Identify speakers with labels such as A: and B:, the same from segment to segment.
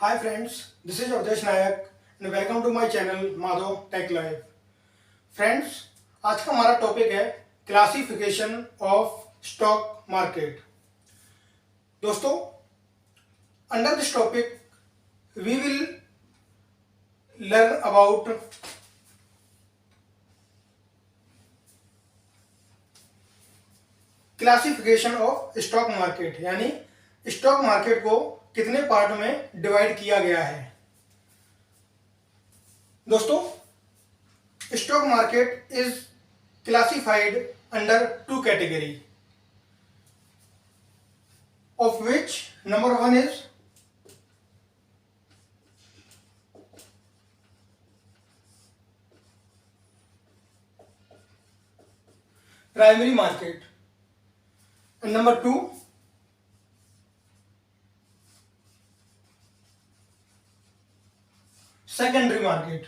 A: Hi friends, this is Avdesh Nayak and welcome to my channel Madhav Tech Live. Friends, आज का हमारा topic है classification of stock market. दोस्तों, under this topic we will learn about classification of stock market, यानी stock market को कितने part में divide किया गया है। दोस्तों, stock market is classified under two category, of which number one is primary market and number two secondary market.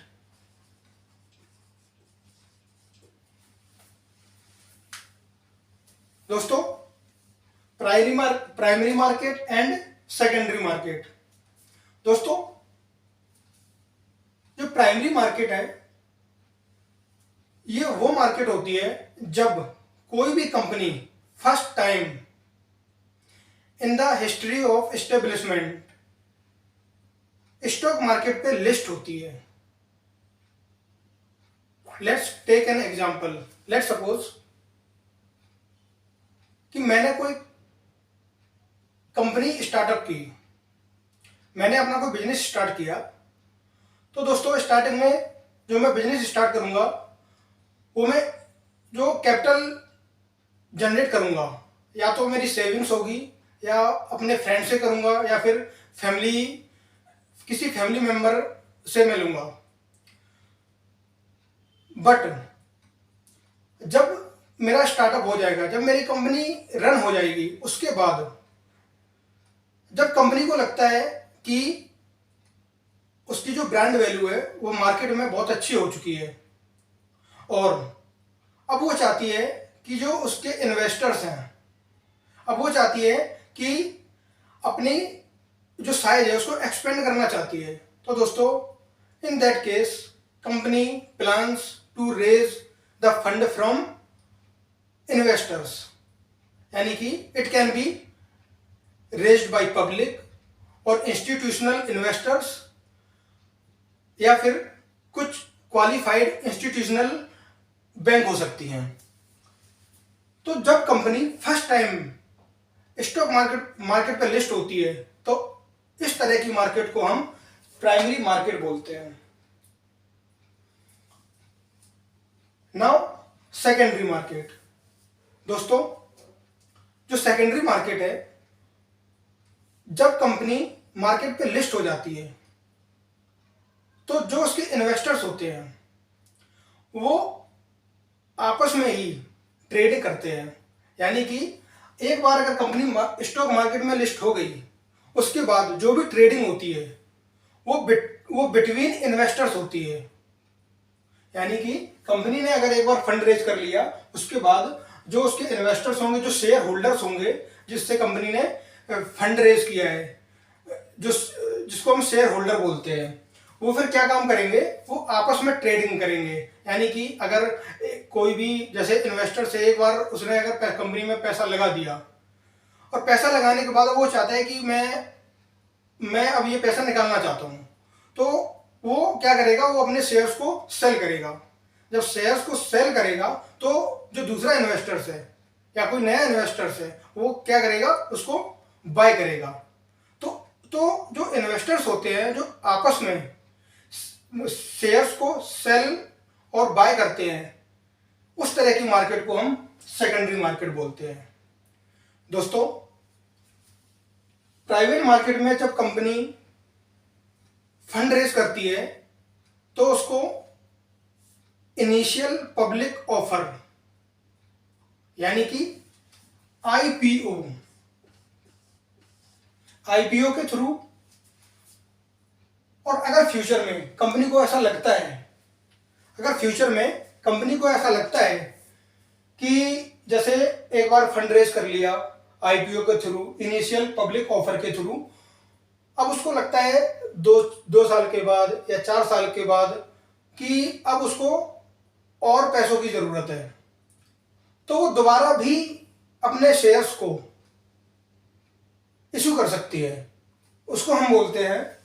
A: दोस्तों, primary market and secondary market. दोस्तों, जो प्राइमरी मार्केट है ये वो मार्केट होती है जब कोई भी company first time in the history of establishment stock market पे लिस्ट होती है। Let's take an example. Let's suppose कि मैंने कोई कंपनी स्टार्टअप की, मैंने अपना कोई बिजनेस स्टार्ट किया। तो दोस्तों, स्टार्टिंग में जो मैं बिजनेस स्टार्ट करूंगा वो मैं जो कैपिटल जनरेट करूंगा या तो मेरी सेविंग्स होगी या अपने फ्रेंड से करूंगा या फिर किसी फैमिली मेंबर से मैं लूंगा। बट जब मेरा स्टार्टअप हो जाएगा, जब मेरी कंपनी रन हो जाएगी, उसके बाद जब कंपनी को लगता है कि उसकी जो ब्रांड वैल्यू है वो मार्केट में बहुत अच्छी हो चुकी है और अब वो चाहती है कि जो उसके इन्वेस्टर्स हैं, अब वो चाहती है कि अपनी जो साइज है उसको एक्सपेंड करना चाहती है। तो दोस्तों, in that case company plans to raise the fund from investors, यानी कि it can be raised by public और इंस्टीट्यूशनल इन्वेस्टर्स या फिर कुछ क्वालिफाइड इंस्टीट्यूशनल बैंक हो सकती हैं। तो जब company first time stock market पर लिस्ट होती है तो इस तरह की मार्केट को हम प्राइमरी मार्केट बोलते हैं। Now secondary market. दोस्तों, जो सेकेंडरी मार्केट है, जब कंपनी मार्केट पे लिस्ट हो जाती है तो जो उसके इन्वेस्टर्स होते हैं वो आपस में ही ट्रेडिंग करते हैं। यानी कि एक बार अगर कंपनी स्टॉक मार्केट में लिस्ट हो गई, उसके बाद जो भी ट्रेडिंग होती है वो बिटवीन इन्वेस्टर्स होती है। यानी कि कंपनी ने अगर एक बार फंड रेज कर लिया, उसके बाद जो उसके इन्वेस्टर्स होंगे, जो शेयर होल्डर्स होंगे जिससे कंपनी ने फंड रेज किया है, जिसको हम शेयर होल्डर बोलते हैं, वो फिर क्या काम करेंगे, वो आपस में ट्रेडिंग करेंगे। यानी कि अगर कोई भी जैसे इन्वेस्टर से एक बार उसने अगर कंपनी में पैसा लगा दिया और पैसा लगाने के बाद वो चाहता है कि मैं अब ये पैसा निकालना चाहता हूँ, तो वो क्या करेगा, वो अपने शेयर्स को सेल करेगा। जब शेयर्स को सेल करेगा तो जो दूसरा इन्वेस्टर्स है या कोई नया इन्वेस्टर्स है वो क्या करेगा, उसको बाय करेगा। तो जो इन्वेस्टर्स होते हैं जो आपस में शेयर्स को सेल और बाय करते हैं, उस तरह की मार्केट को हम सेकेंडरी मार्केट बोलते हैं। दोस्तों, प्राइवेट मार्केट में जब कंपनी फंड रेज करती है तो उसको इनिशियल पब्लिक ऑफर यानी कि आईपीओ के थ्रू, और अगर फ्यूचर में कंपनी को ऐसा लगता है कि जैसे एक बार फंड रेज कर लिया आईपीओ के थ्रू, इनिशियल पब्लिक ऑफर के थ्रू, अब उसको लगता है दो साल के बाद या 4 साल के बाद कि अब उसको और पैसों की जरूरत है, तो वो दोबारा भी अपने शेयर्स को इशू कर सकती है। उसको हम बोलते हैं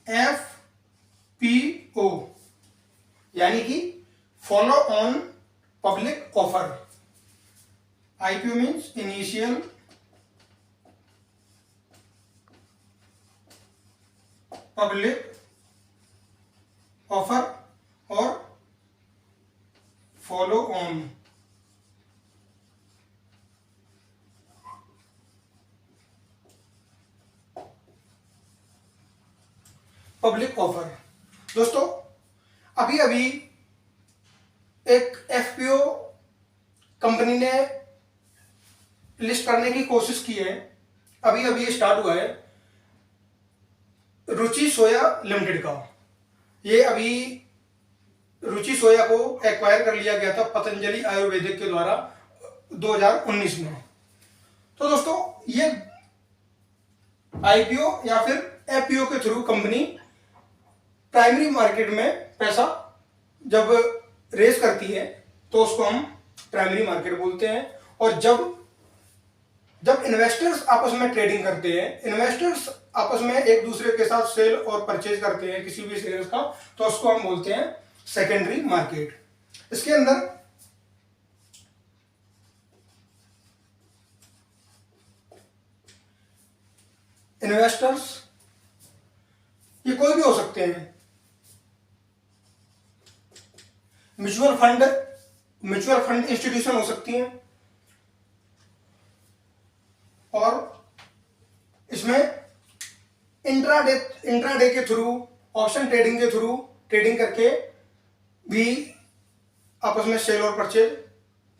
A: FPO, यानी कि follow on public offer. IPO means initial public offer और फॉलो ऑन पब्लिक ऑफर। दोस्तों अभी अभी एक FPO कंपनी ने लिस्ट करने की कोशिश की है, अभी अभी स्टार्ट हुआ है, रुचि सोया लिमिटेड का। ये अभी रुचि सोया को एक्वायर कर लिया गया था पतंजलि आयुर्वेदिक के द्वारा 2019 में। तो दोस्तों ये IPO या फिर FPO के थ्रू कंपनी प्राइमरी मार्केट में पैसा जब रेस करती है तो उसको हम प्राइमरी मार्केट बोलते हैं। और जब इन्वेस्टर्स आपस में ट्रेडिंग करते हैं, इन्वेस्टर्स आपस में एक दूसरे के साथ सेल और परचेज करते हैं किसी भी शेयर्स का, तो उसको हम बोलते हैं सेकेंडरी मार्केट। इसके अंदर इन्वेस्टर्स ये कोई भी हो सकते हैं, म्यूचुअल फंड इंस्टीट्यूशन हो सकती हैं, और इसमें इंट्राडे के थ्रू, ऑप्शन ट्रेडिंग के थ्रू ट्रेडिंग करके भी आपस में सेल और परचेज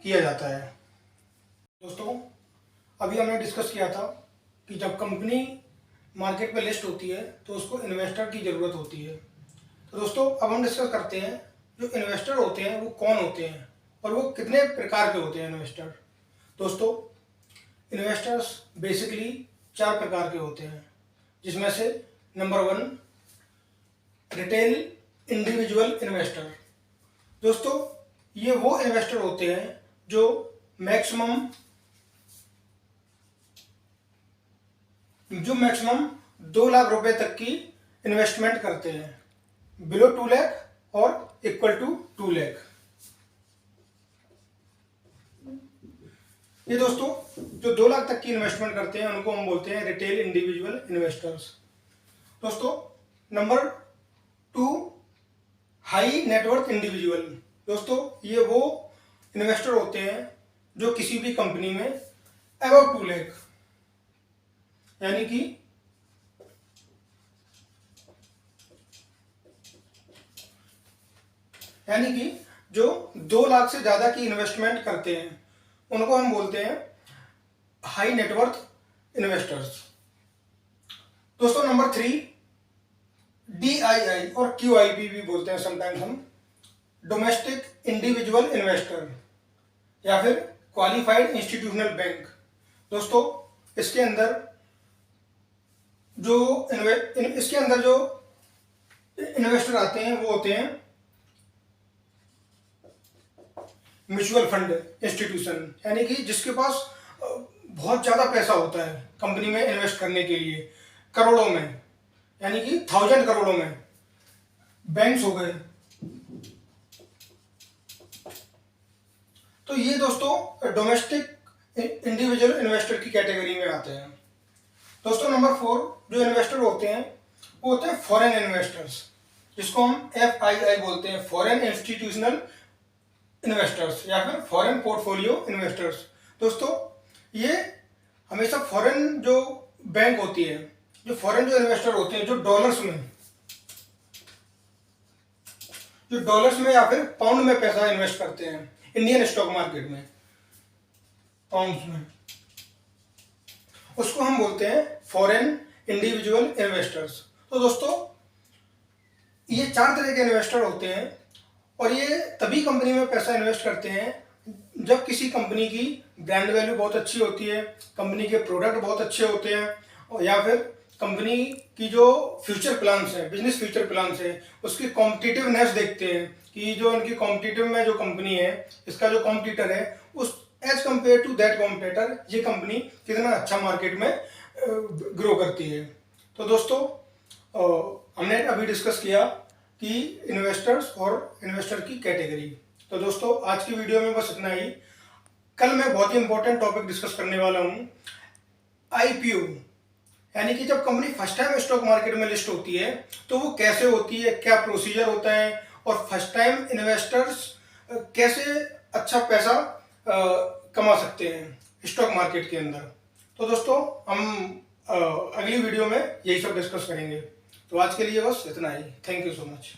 A: किया जाता है। दोस्तों अभी हमने डिस्कस किया था कि जब कंपनी मार्केट में लिस्ट होती है तो उसको इन्वेस्टर की ज़रूरत होती है। तो दोस्तों अब हम डिस्कस करते हैं जो इन्वेस्टर होते हैं वो कौन होते हैं और वो कितने प्रकार के होते हैं इन्वेस्टर। दोस्तों इन्वेस्टर्स बेसिकली 4 प्रकार के होते हैं, जिसमें से नंबर 1 रिटेल इंडिविजुअल इन्वेस्टर। दोस्तों ये वो इन्वेस्टर होते हैं जो मैक्सिमम 2 लाख रुपए तक की इन्वेस्टमेंट करते हैं, बिलो 2 लाख और इक्वल टू 2 लाख। ये दोस्तों जो 2 लाख तक की इन्वेस्टमेंट करते हैं उनको हम बोलते हैं रिटेल इंडिविजुअल इन्वेस्टर्स। दोस्तों नंबर 2 हाई नेटवर्थ इंडिविजुअल। दोस्तों ये वो इन्वेस्टर होते हैं जो किसी भी कंपनी में अबव 2 लाख, यानी कि जो 2 लाख से ज्यादा की इन्वेस्टमेंट करते हैं उनको हम बोलते हैं हाई नेटवर्थ इन्वेस्टर्स। दोस्तों नंबर 3 DII और QIP भी बोलते हैं समटाइम्स हम, डोमेस्टिक इंडिविजुअल इन्वेस्टर या फिर क्वालिफाइड इंस्टीट्यूशनल बैंक। दोस्तों इसके अंदर जो इन्वेस्टर आते हैं वो होते हैं म्यूचुअल फंड इंस्टीट्यूशन, यानी कि जिसके पास बहुत ज़्यादा पैसा होता है कंपनी में इन्वेस्ट करने के लिए, करोड़ों में, यानी कि 1000 करोड़ों में। बैंक्स हो गए। तो ये दोस्तों डोमेस्टिक इंडिविजुअल इन्वेस्टर की कैटेगरी में आते हैं। दोस्तों नंबर 4 जो इन्वेस्टर होते हैं वो होते हैं फॉरेन इन्वेस्टर्स, जिसको हम FII बोलते हैं, फॉरेन इंस्टीट्यूशनल इन्वेस्टर्स या फिर फॉरेन पोर्टफोलियो इन्वेस्टर्स। दोस्तों ये हमेशा फॉरेन जो बैंक होती है, जो फॉरेन जो इन्वेस्टर होते हैं, जो डॉलर्स में या फिर पाउंड में पैसा इन्वेस्ट करते हैं इंडियन स्टॉक मार्केट में, पाउंड्स में, उसको हम बोलते हैं फॉरेन इंडिविजुअल इन्वेस्टर्स। तो दोस्तों ये 4 तरह के इन्वेस्टर होते हैं और ये तभी कंपनी में पैसा इन्वेस्ट करते हैं जब किसी कंपनी की ब्रांड वैल्यू बहुत अच्छी होती है, कंपनी के प्रोडक्ट बहुत अच्छे होते हैं, और या फिर कंपनी की जो फ्यूचर प्लान्स है, बिजनेस फ्यूचर प्लान्स है, उसकी कॉम्पिटिटिवनेस देखते हैं कि जो उनकी कॉम्पिटिटिव में जो कंपनी है, इसका जो कॉम्पिटिटर है, उस as compare to that competitor ये कंपनी कितना अच्छा मार्केट में ग्रो करती है। तो दोस्तों हमने अभी डिस्कस किया कि इन्वेस्टर्स और इन्वेस्टर की कैटेगरी। तो दोस्तों आज की वीडियो में बस इतना ही। कल मैं बहुत ही इंपॉर्टेंट टॉपिक डिस्कस करने वाला हूं, आईपीओ, यानी कि जब company first time stock market में लिस्ट होती है तो वो कैसे होती है, क्या प्रोसीजर होता है, और फर्स्ट टाइम इन्वेस्टर्स कैसे अच्छा पैसा कमा सकते हैं स्टॉक मार्केट के अंदर। तो दोस्तों हम अगली वीडियो में यही सब डिस्कस करेंगे। तो आज के लिए बस इतना ही। Thank you so much.